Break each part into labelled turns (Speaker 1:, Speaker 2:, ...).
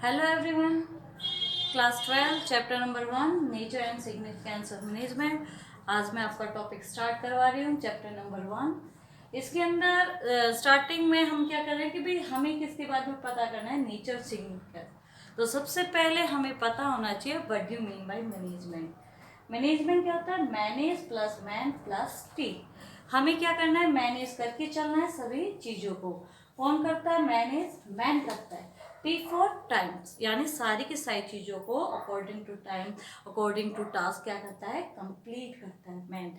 Speaker 1: Hello everyone, class 12 chapter number 1 nature and significance of management. आज मैं आपका topic start करवा रही हूँ चैप्टर नंबर 1। इसके अंदर स्टार्टिंग में हम क्या कर रहे हैं कि भाई हमें किसके बारे में पता करना है, नेचर सिग्निफिकेंस। तो सबसे पहले हमें पता होना चाहिए what you mean by management. Management क्या होता है? Manage plus man plus T. हमें क्या करना है? मैनेज करके चलना है सभी चीज़ों को। कौन करता है? मैनेज, मैन करता है। टी फॉर टाइम्स, यानी सारी की सारी चीज़ों को according to time, according to task क्या करता है? कंप्लीट करता है मैन।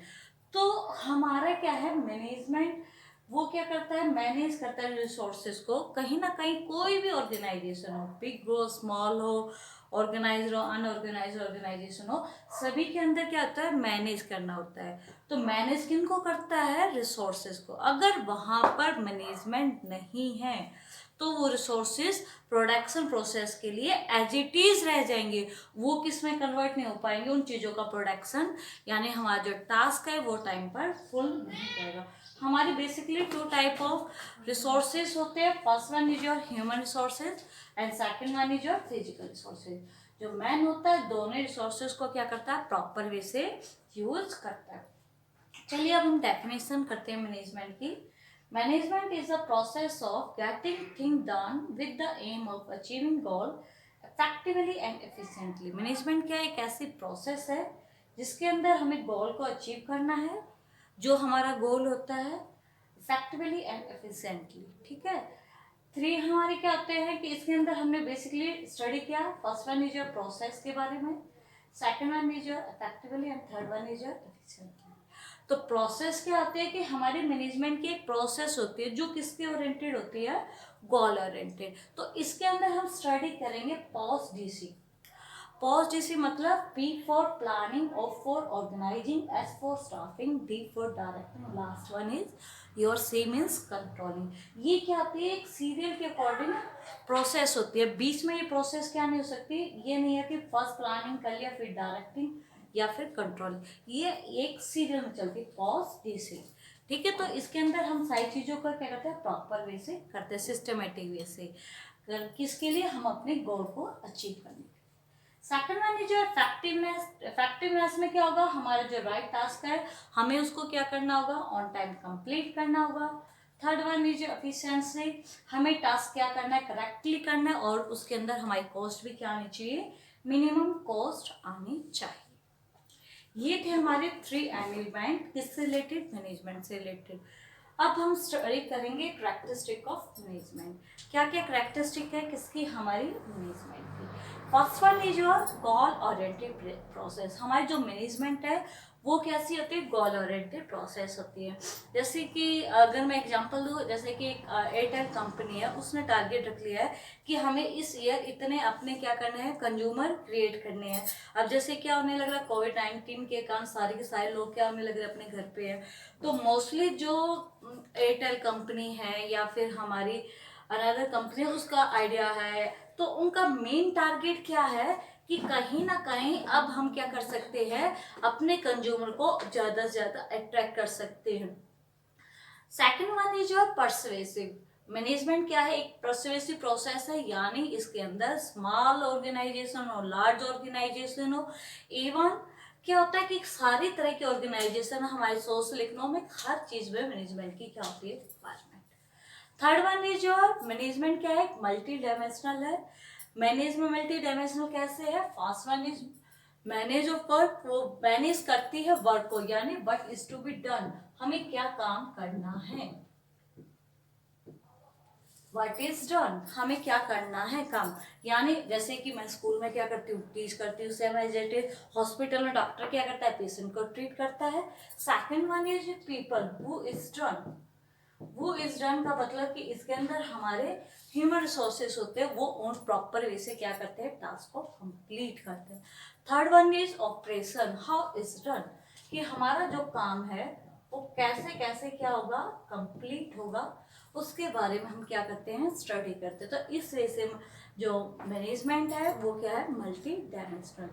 Speaker 1: तो हमारा क्या है? मैनेजमेंट वो क्या करता है? मैनेज करता है रिसोर्सेज को। कहीं ना कहीं कोई भी ऑर्गेनाइजेशन हो, बिग हो स्मॉल हो, ऑर्गेनाइज हो अनऑर्गेनाइज ऑर्गेनाइजेशन हो, सभी के अंदर क्या होता है? मैनेज करना होता है। तो मैनेज किन को करता है? रिसोर्सेज को। अगर वहाँ पर मैनेजमेंट नहीं है तो वो रिसोर्सेज प्रोडक्शन प्रोसेस के लिए एज इट इज रह जाएंगे, वो किस में कन्वर्ट नहीं हो पाएंगे, उन चीज़ों का प्रोडक्शन, यानी हमारा जो टास्क है वो टाइम पर फुल नहीं करेगा। हमारी basically two type of resources होते हैं। First one is your human resources and second one is your physical resources. जो मैन होता है दोनों रिसोर्सेज को क्या करता है? प्रॉपर वे से यूज करता है। चलिए अब हम डेफिनेशन करते हैं मैनेजमेंट की। Management is the process of getting thing done with the aim of achieving goal effectively and efficiently. Management क्या? एक ऐसी प्रोसेस है जिसके अंदर हमें गोल को अचीव करना है, जो हमारा गोल होता है, इफेक्टिवली एंड एफिशिएंटली। ठीक है। थ्री हमारे क्या होते हैं कि इसके अंदर हमने बेसिकली स्टडी किया। First one is your process के बारे में, second one is your effectively and third one is your efficiently. तो प्रोसेस क्या होती है कि हमारी मैनेजमेंट की एक प्रोसेस होती है जो किसके ओरिएंटेड होती है? Goal oriented. तो इसके अंदर हम स्टडी करेंगे पॉस डीसी। पॉज डीसी मतलब P for planning, O for organising, S for staffing, D for directing, last one is your C means controlling. ये क्या होती है? एक सीरियल के अकॉर्डिंग प्रोसेस होती है। बीच में ये प्रोसेस क्या नहीं हो सकती, ये नहीं है कि फर्स्ट प्लानिंग कर लिया फिर डायरेक्टिंग या फिर कंट्रोलिंग, ये एक सीरियल में चलती है पॉज डीसी। ठीक है। तो इसके अंदर हम सारी चीज़ों का क्या करते हैं? प्रॉपर वे से करते हैं, सिस्टमेटिक वे से। किसके लिए? हम अपने गोल को अचीव करने के लिए। सेकंड वन इज जो इफेक्टिवनेस। इफेक्टिवनेस में क्या होगा? हमारा जो राइट टास्क है हमें उसको क्या करना होगा? ऑन टाइम कंप्लीट करना होगा। Third one is efficiency. हमें टास्क क्या करना है? करेक्टली करना है, और उसके अंदर हमारी कॉस्ट भी क्या आनी चाहिए? मिनिमम कॉस्ट आनी चाहिए। ये थे हमारे थ्री एलिमेंट किससे रिलेटेड? मैनेजमेंट से रिलेटेड। अब हम स्टडी करेंगे करेक्टरिस्टिक ऑफ मैनेजमेंट। क्या क्या करेक्टरिस्टिक है किसकी? हमारी मैनेजमेंट की। First one is your goal oriented process. हमारी जो मैनेजमेंट है वो कैसी होती है? गोल ओरिएंटेड प्रोसेस होती है। जैसे कि अगर मैं एग्जांपल दूँ, जैसे कि एक एयरटेल कंपनी है, उसने टारगेट रख लिया है कि हमें इस ईयर इतने अपने क्या करने हैं? कंज्यूमर क्रिएट करने हैं। अब जैसे क्या होने लग रहा है? कोविड-19 के कारण सारे के सारे लोग क्या होने लग रहे हैं? अपने घर पे है। तो मोस्टली जो एयरटेल कंपनी है या फिर हमारी अनदर कंपनी है, उसका आइडिया है, तो उनका मेन टारगेट क्या है कि कहीं ना कहीं अब हम क्या कर सकते हैं? अपने कंज्यूमर को ज़्यादा से ज़्यादा अट्रैक्ट कर सकते हैं। Second one is your persuasive. Management क्या है? एक परसुएसिव प्रोसेस है, यानी इसके अंदर स्मॉल ऑर्गेनाइजेशन हो, लार्ज ऑर्गेनाइजेशन हो, इवन क्या होता है कि सारी तरह की ऑर्गेनाइजेशन हमारे सोशल इकोनॉमिक हर चीज में मैनेजमेंट की क्या होती है? Requirement. Third one is your management क्या है? मल्टी डायमेंशनल है। मैनेजमेंट मल्टी डायमेंशनल कैसे है? First one is manage of work. वो मैनेज करती है वर्क को, यानी what is to be done, हमें क्या काम करना है। व्हाट इज डन, हमें क्या करना है काम। यानी जैसे कि मैं स्कूल में क्या करती हूँ? टीच करती हूँ। Same as it is hospital में डॉक्टर क्या करता है? पेशेंट को ट्रीट करता है। Second one is people who is done. वो इज डन का मतलब कि इसके अंदर हमारे ह्यूमन रिसोर्सेस होते हैं, वो उन प्रॉपर वे से क्या करते हैं? टास्क को कंप्लीट करते हैं। Third one is operation, how is done, कि हमारा जो काम है वो कैसे कैसे क्या होगा? कंप्लीट होगा, उसके बारे में हम क्या करते हैं? स्टडी करते हैं। तो इस वे से जो मैनेजमेंट है वो क्या है? Multi dimensional.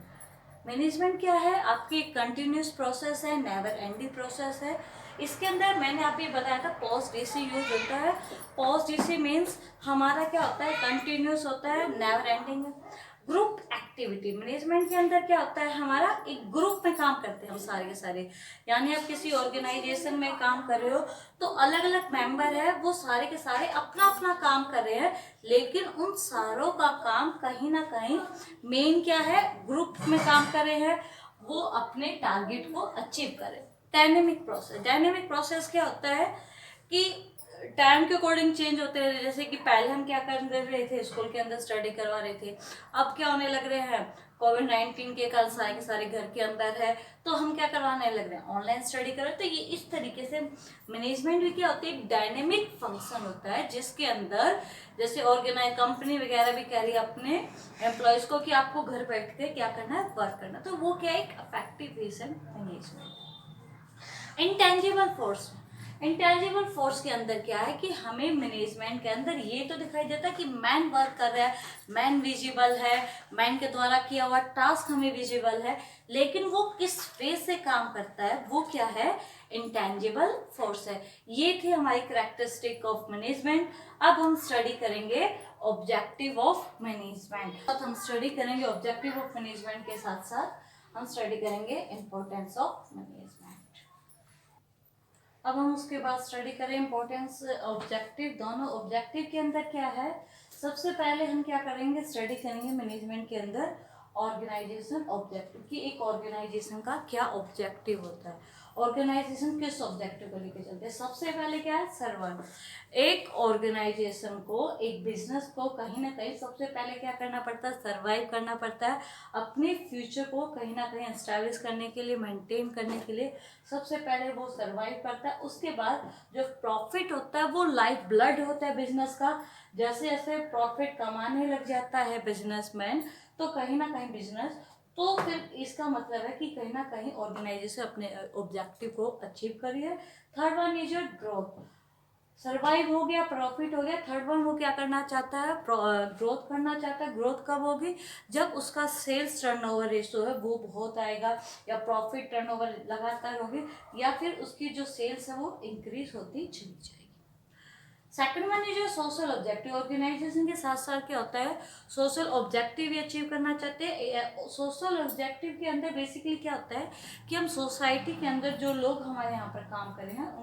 Speaker 1: मैनेजमेंट क्या है? आपकी कंटिन्यूस प्रोसेस है, नेवर एंडिंग प्रोसेस है। इसके अंदर मैंने अभी बताया था पोस्ट डीसी यूज होता है। पोस्ट डीसी मीन्स हमारा क्या होता है? कंटिन्यूस होता है, नेवर एंडिंग है। ग्रुप एक्टिविटी मैनेजमेंट के अंदर क्या होता है? हमारा एक ग्रुप में काम करते हैं हम सारे के सारे। यानी आप किसी ऑर्गेनाइजेशन में काम कर रहे हो तो अलग अलग मेंबर है, वो सारे के सारे अपना अपना काम कर रहे हैं, लेकिन उन सारों का काम कहीं ना कहीं मेन क्या है? ग्रुप में काम कर रहे हैं, वो अपने टारगेट को अचीव करें। डायनेमिक प्रोसेस क्या होता है कि टाइम के अकॉर्डिंग चेंज होते हैं। जैसे कि पहले हम क्या कर रहे थे, स्कूल के अंदर स्टडी करवा रहे थे, अब क्या होने लग रहे हैं? कोविड-19 के कारण सारे के सारे घर के अंदर है, तो हम क्या करवाने लग रहे हैं? ऑनलाइन स्टडी कर रहे हैं। तो ये इस तरीके से मैनेजमेंट भी क्या होती है? डायनेमिक फंक्शन होता है, जिसके अंदर जैसे ऑर्गेनाइज कंपनी वगैरह भी कह रही है अपने एम्प्लॉयज को कि आपको घर बैठ के क्या करना है? वर्क करना है। तो वो क्या है? एक इफेक्टिव वे से मैनेजमेंट। इंटेंजिबल फोर्स के अंदर क्या है कि हमें मैनेजमेंट के अंदर ये तो दिखाई देता है कि मैन वर्क कर रहा है, मैन विजिबल है, मैन के द्वारा किया हुआ टास्क हमें विजिबल है, लेकिन वो किस वे से काम करता है, वो क्या है? इंटेंजिबल फोर्स है। ये थी हमारी कैरेक्टरिस्टिक ऑफ मैनेजमेंट। अब हम स्टडी करेंगे ऑब्जेक्टिव ऑफ मैनेजमेंट। तो हम स्टडी करेंगे ऑब्जेक्टिव ऑफ मैनेजमेंट के साथ साथ हम स्टडी करेंगे इंपॉर्टेंस ऑफ मैनेजमेंट। अब हम उसके बाद स्टडी करें इंपॉर्टेंस ऑब्जेक्टिव। दोनों ऑब्जेक्टिव के अंदर क्या है? सबसे पहले हम क्या करेंगे? स्टडी करेंगे मैनेजमेंट के अंदर ऑर्गेनाइजेशन ऑब्जेक्टिव कि एक ऑर्गेनाइजेशन का क्या ऑब्जेक्टिव होता है, ऑर्गेनाइजेशन किस ऑब्जेक्टिव को लेकर चलते हैं। सबसे पहले क्या है? सर्वाइव। एक ऑर्गेनाइजेशन को, एक बिजनेस को कहीं ना कहीं सबसे पहले क्या करना पड़ता है? सर्वाइव करना पड़ता है। अपने फ्यूचर को कहीं ना कहीं एस्टैब्लिश करने के लिए, मेंटेन करने के लिए सबसे पहले वो सर्वाइव करता है। उसके बाद जो प्रॉफिट होता है वो लाइफ ब्लड होता है बिजनेस का। जैसे जैसे प्रॉफिट कमाने लग जाता है बिजनेसमैन, तो कहीं ना कहीं बिजनेस, तो फिर इसका मतलब है कि कहीं ना कहीं ऑर्गेनाइजेशन अपने ऑब्जेक्टिव को अचीव करी है। Third one is your growth. Survive हो गया, प्रॉफिट हो गया। थर्ड वन वो क्या करना चाहता है? ग्रोथ करना चाहता है। ग्रोथ कब होगी? जब उसका सेल्स टर्नओवर रेशो है वो बहुत आएगा, या प्रॉफिट टर्नओवर लगातार होगी, या फिर उसकी जो सेल्स है वो इंक्रीज होती चली जाएगी। सेकंड वन है जो सोशल ऑब्जेक्टिव। ऑर्गेनाइजेशन के साथ साथ क्या होता है? सोशल ऑब्जेक्टिव भी अचीव करना चाहते हैं। सोशल ऑब्जेक्टिव के अंदर बेसिकली क्या होता है कि हम सोसाइटी के अंदर जो लोग हमारे यहाँ पर काम कर रहे हैं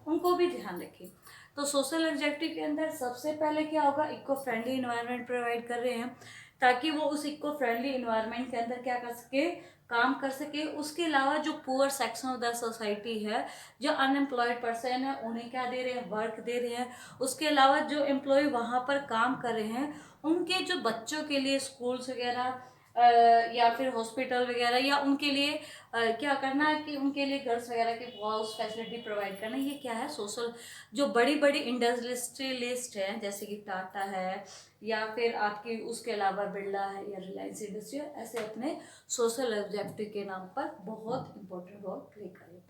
Speaker 1: उनको भी ध्यान रखें। तो सोशल ऑब्जेक्टिव के अंदर सबसे पहले क्या होगा? इको फ्रेंडली इन्वायरमेंट प्रोवाइड कर रहे हैं, ताकि वो उस इको फ्रेंडली इन्वायरमेंट के अंदर क्या कर सके? काम कर सके। उसके अलावा जो poor section of the society है, जो अनएम्प्लॉयड पर्सन है, उन्हें क्या दे रहे हैं? वर्क दे रहे हैं। उसके अलावा जो एम्प्लॉय वहाँ पर काम कर रहे हैं, उनके जो बच्चों के लिए स्कूल्स वगैरह या फिर हॉस्पिटल वगैरह, या उनके लिए क्या करना है कि उनके लिए गर्ल्स वगैरह की हाउस फैसिलिटी प्रोवाइड करना। ये क्या है? सोशल। जो बड़ी बड़ी इंडस्ट्रियलिस्ट हैं जैसे कि टाटा है, या फिर आपकी उसके अलावा बिरला है या रिलायंस इंडस्ट्री, ऐसे अपने सोशल ऑब्जेक्टिव के नाम पर बहुत इंपॉर्टेंट रोल प्ले करें।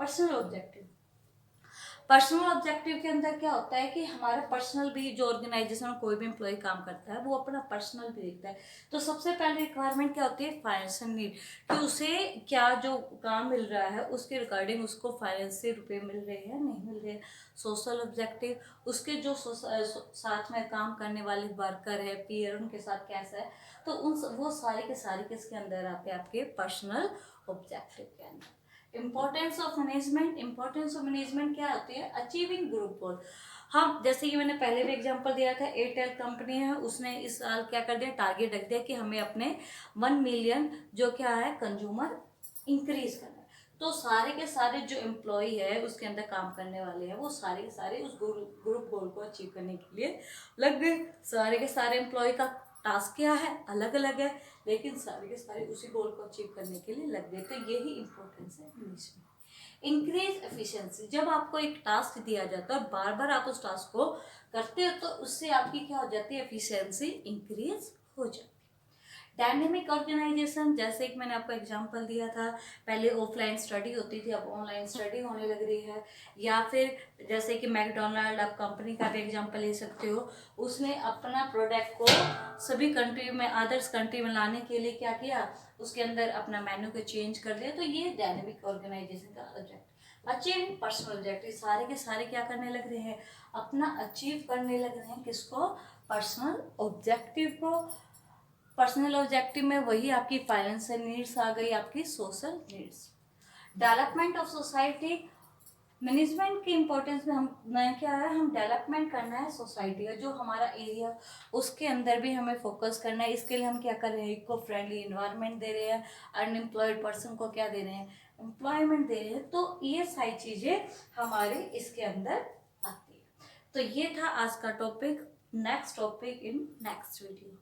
Speaker 1: पर्सनल ऑब्जेक्टिव के अंदर क्या होता है कि हमारा पर्सनल भी, जो ऑर्गेनाइजेशन में कोई भी एम्प्लॉय काम करता है वो अपना पर्सनल भी देखता है। तो सबसे पहले रिक्वायरमेंट क्या होती है? फाइनेंशियल नीड, कि उसे क्या जो काम मिल रहा है उसके रिगार्डिंग उसको फाइनेंशियल रुपए मिल रहे हैं, नहीं मिल रहे हैं। सोशल ऑब्जेक्टिव, उसके जो साथ में काम करने वाले वर्कर है, पीयर, उनके साथ कैसा है। तो वो सारे के सारे किसके अंदर आते हैं? आपके पर्सनल ऑब्जेक्टिव के अंदर। इम्पोर्टेंस ऑफ मैनेजमेंट क्या होती है? अचीविंग ग्रुप गोल। हम जैसे कि मैंने पहले भी एग्जांपल दिया था, एयरटेल कंपनी है, उसने इस साल क्या कर दिया? टारगेट रख दिया कि हमें अपने 1 मिलियन जो क्या है कंज्यूमर इंक्रीज करना है। तो सारे के सारे जो एम्प्लॉय है उसके अंदर काम करने वाले हैं, वो सारे के सारे उस ग्रुप गोल को अचीव करने के लिए लग गए। सारे के सारे एम्प्लॉय का टास्क क्या है? अलग अलग है, लेकिन सारे के सारे उसी गोल को अचीव करने के लिए लग गए। तो यही इंपॉर्टेंस है मैनेजमेंट। Increase efficiency. जब आपको एक टास्क दिया जाता है और बार बार आप उस टास्क को करते हो तो उससे आपकी क्या हो जाती है? एफिशिएंसी इंक्रीज हो जाती है। डायनेमिक ऑर्गेनाइजेशन, जैसे कि मैंने आपको एग्जांपल दिया था, पहले ऑफलाइन स्टडी होती थी, अब ऑनलाइन स्टडी होने लग रही है। या फिर जैसे कि मैकडोनल्ड, आप कंपनी का भी एग्जांपल ले सकते हो, उसने अपना प्रोडक्ट को सभी कंट्री में, अदर्स कंट्री में लाने के लिए क्या किया, उसके अंदर अपना मेन्यू को चेंज कर दिया। तो ये डायनेमिक ऑर्गेनाइजेशन का ऑब्जेक्ट। अचीविंग पर्सनल ऑब्जेक्टिव, सारे के सारे क्या करने लग रहे हैं, अपना अचीव करने लग रहे हैं, किसको, पर्सनल ऑब्जेक्टिव को। पर्सनल ऑब्जेक्टिव में वही आपकी फाइनेंशियल नीड्स आ गई, आपकी social needs. Development of society, management की इंपॉर्टेंस में हम नया क्या है, हम डेवलपमेंट करना है सोसाइटी का, जो हमारा एरिया उसके अंदर भी हमें फोकस करना है। इसके लिए हम क्या कर रहे हैं, इको फ्रेंडली इन्वायरमेंट दे रहे हैं, अनएम्प्लॉयड पर्सन को क्या दे रहे हैं, एम्प्लॉयमेंट दे रहे हैं। तो ये सारी चीज़ें हमारे इसके अंदर आती है। तो ये था आज का topic. Next topic in next video.